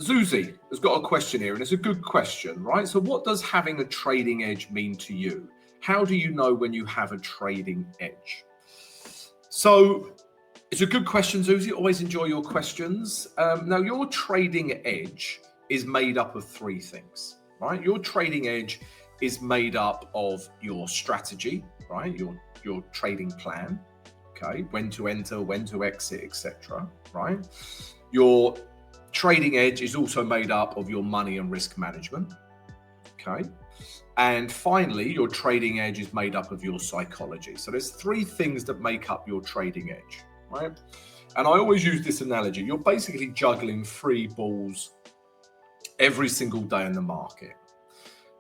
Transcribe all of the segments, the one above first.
Zuzi has got a question here, and it's a good question, right? So what does having a trading edge mean to you? How do you know when you have a trading edge? So it's a good question, Zuzi. Always enjoy your questions. Now, your trading edge is made up of three things, right? Your trading edge is made up of your strategy, right? Your trading plan, okay? When to enter, when to exit, etc., right? Your trading edge is also made up of your money and risk management, okay? And finally, your trading edge is made up of your psychology. So there's three things that make up your trading edge, right? And I always use this analogy. You're basically juggling three balls every single day in the market.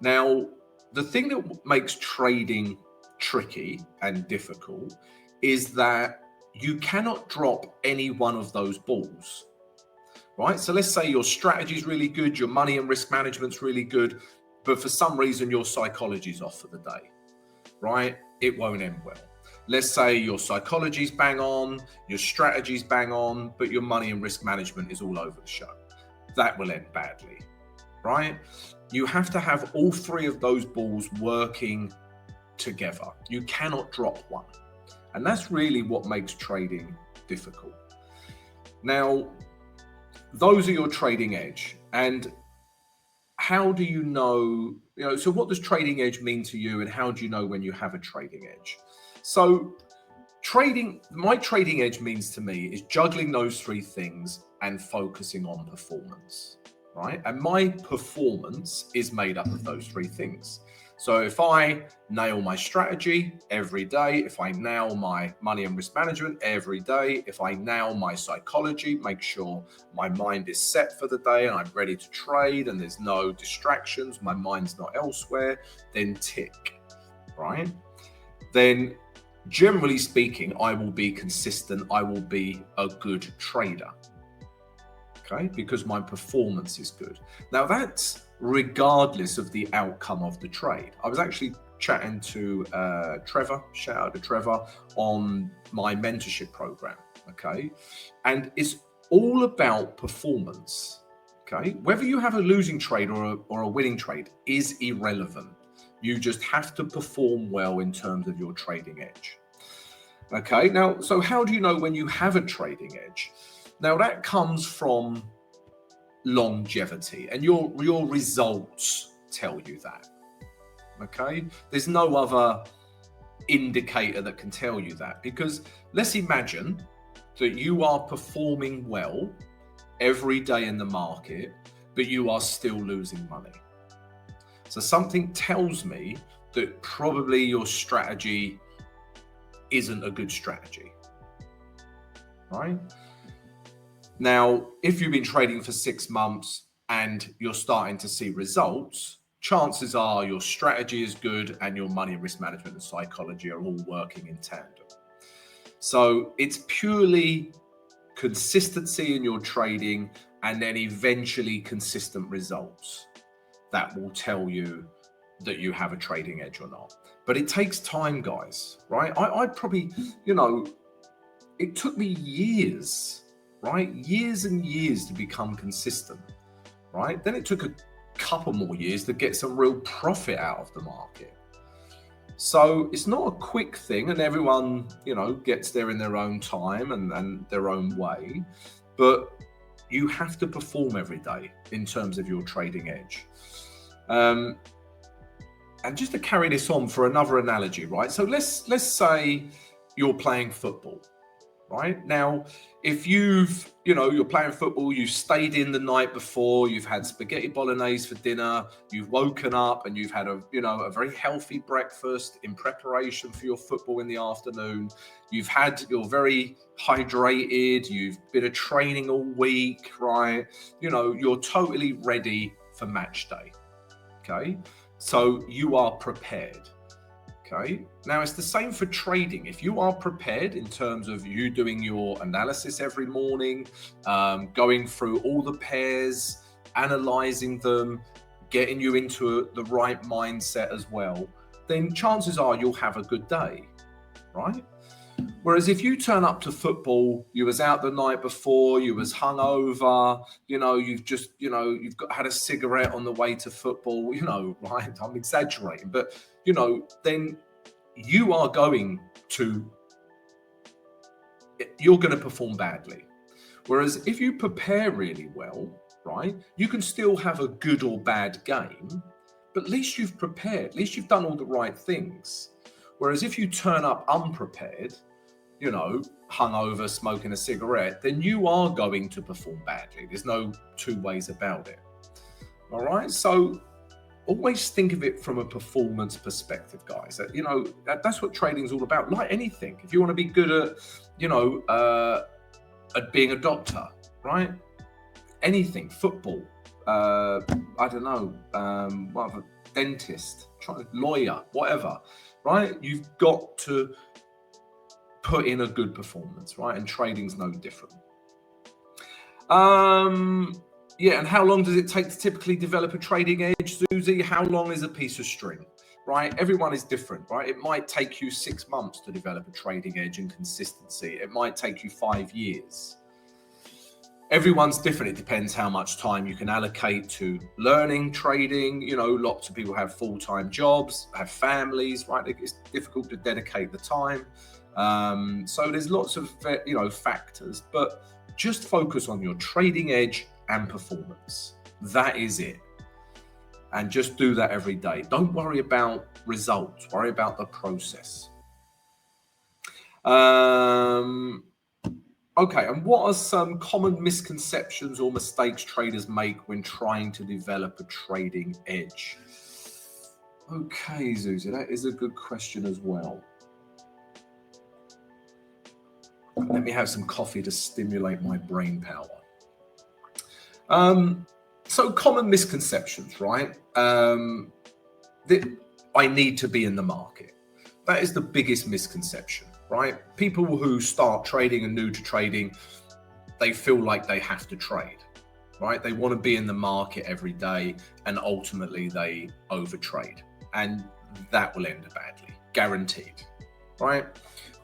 Now, the thing that makes trading tricky and difficult is that you cannot drop any one of those balls, right? So let's say your strategy is really good, your money and risk management's really good, but for some reason your psychology's off for the day, right? It won't end well. Let's say your psychology's bang on, your strategy's bang on, but your money and risk management is all over the show. That will end badly, right? You have to have all three of those balls working together. You cannot drop one. And that's really what makes trading difficult. Now, those are your trading edge. And how do you know, so what does trading edge mean to you, and how do you know when you have a trading edge? So my trading edge means to me is juggling those three things and focusing on performance, right? And my performance is made up of those three things. So if I nail my strategy every day, if I nail my money and risk management every day, if I nail my psychology, make sure my mind is set for the day and I'm ready to trade and there's no distractions, my mind's not elsewhere, then tick, right? Then generally speaking, I will be consistent. I will be a good trader, okay? Because my performance is good. Now that's regardless of the outcome of the trade. I was actually chatting to Trevor, shout out to Trevor, on my mentorship program, okay? And it's all about performance, okay? Whether you have a losing trade or a winning trade is irrelevant. You just have to perform well in terms of your trading edge. Okay, now, so how do you know when you have a trading edge? Now that comes from longevity, and your results tell you that. Okay, there's no other indicator that can tell you that, because let's imagine that you are performing well every day in the market, but you are still losing money. So something tells me that probably your strategy isn't a good strategy, right? Now, if you've been trading for 6 months and you're starting to see results, chances are your strategy is good and your money and risk management and psychology are all working in tandem. So it's purely consistency in your trading and then eventually consistent results that will tell you that you have a trading edge or not. But it takes time, guys, right? I probably, it took me years, right? Years and years to become consistent, right? Then it took a couple more years to get some real profit out of the market. So it's not a quick thing, and everyone, gets there in their own time and their own way, but you have to perform every day in terms of your trading edge. And just to carry this on for another analogy, right? So let's say you're playing football, right? Now, if you're playing football, you've stayed in the night before, you've had spaghetti bolognese for dinner, you've woken up and you've had a very healthy breakfast in preparation for your football in the afternoon. You're very hydrated, you've been at training all week, right? You're totally ready for match day, okay? So you are prepared. Okay. Now it's the same for trading. If you are prepared in terms of you doing your analysis every morning, going through all the pairs, analyzing them, getting you into the right mindset as well, then chances are you'll have a good day, right? Whereas if you turn up to football, you was out the night before, you was hungover, you've had a cigarette on the way to football, right? I'm exaggerating, but then you're going to perform badly. Whereas if you prepare really well, right, you can still have a good or bad game, but at least you've prepared, at least you've done all the right things. Whereas if you turn up unprepared, hungover, smoking a cigarette, then you are going to perform badly. There's no two ways about it. All right. So always think of it from a performance perspective, guys. That's what trading is all about. Like anything, if you want to be good at being a doctor, right? Anything, football, whatever, dentist, lawyer, whatever, right? You've got to put in a good performance, right? And trading's no different. And how long does it take to typically develop a trading edge, Susie? How long is a piece of string, right? Everyone is different, right? It might take you 6 months to develop a trading edge and consistency. It might take you 5 years. Everyone's different. It depends how much time you can allocate to learning trading. Lots of people have full-time jobs, have families, right? It's difficult to dedicate the time. So there's lots of factors, but just focus on your trading edge and performance. That is it. And just do that every day. Don't worry about results. Worry about the process. Okay, and what are some common misconceptions or mistakes traders make when trying to develop a trading edge? Okay, Susie, that is a good question as well. Let me have some coffee to stimulate my brain power. So common misconceptions, right? That I need to be in the market. That is the biggest misconception, right? People who start trading and new to trading, they feel like they have to trade, right? They want to be in the market every day, and ultimately they overtrade, and that will end badly, guaranteed, right?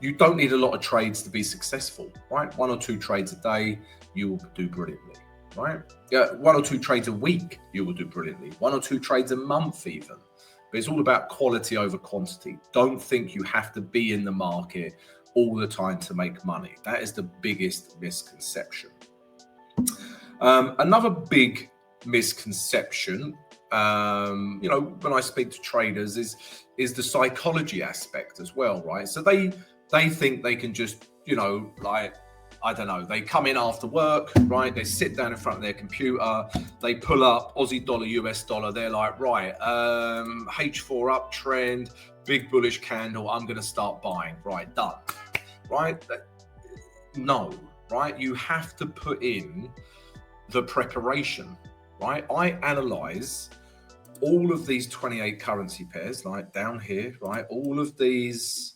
You don't need a lot of trades to be successful, right? 1 or 2 trades a day, you will do brilliantly, right? 1 or 2 trades a week, you will do brilliantly. 1 or 2 trades a month even. But it's all about quality over quantity. Don't think you have to be in the market all the time to make money. That is the biggest misconception. Another big misconception, when I speak to traders, is the psychology aspect as well, right? So they think they can just, they come in after work, right? They sit down in front of their computer, they pull up Aussie dollar, US dollar. They're like, right, H4 uptrend, big bullish candle. I'm going to start buying. Right, done. Right? No, right? You have to put in the preparation, right? I analyze all of these 28 currency pairs, like down here, right? All of these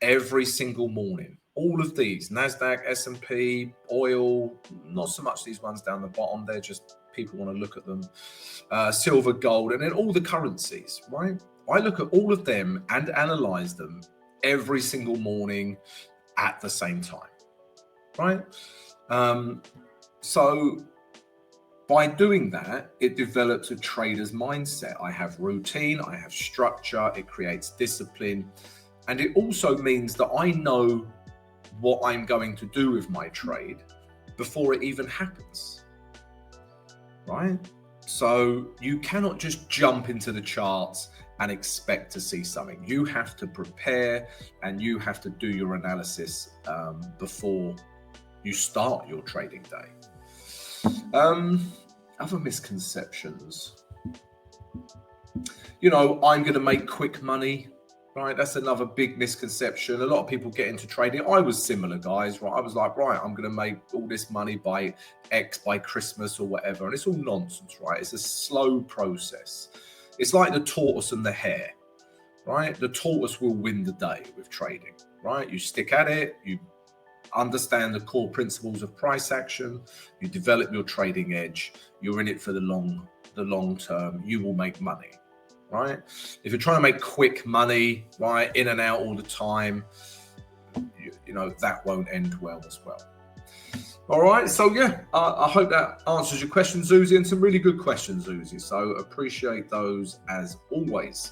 every single morning. All of these, NASDAQ, S&P, oil, not so much these ones down the bottom. They're just people want to look at them. Silver, gold, and then all the currencies, right? I look at all of them and analyze them every single morning at the same time, right? So by doing that, it develops a trader's mindset. I have routine, I have structure, it creates discipline, and it also means that I know what I'm going to do with my trade before it even happens, right? So you cannot just jump into the charts and expect to see something. You have to prepare and you have to do your analysis before you start your trading day. Other misconceptions, I'm going to make quick money. Right, that's another big misconception. A lot of people get into trading. I was similar, guys. Right, I was like, right, I'm going to make all this money by X by Christmas or whatever, and it's all nonsense, right? It's a slow process. It's like the tortoise and the hare, right? The tortoise will win the day with trading, right? You stick at it, you understand the core principles of price action, you develop your trading edge. You're in it for the long term. You will make money. Right? If you're trying to make quick money, right, in and out all the time, that won't end well as well. All right, so yeah, I hope that answers your question, Zuzi, and some really good questions, Zuzi. So appreciate those as always.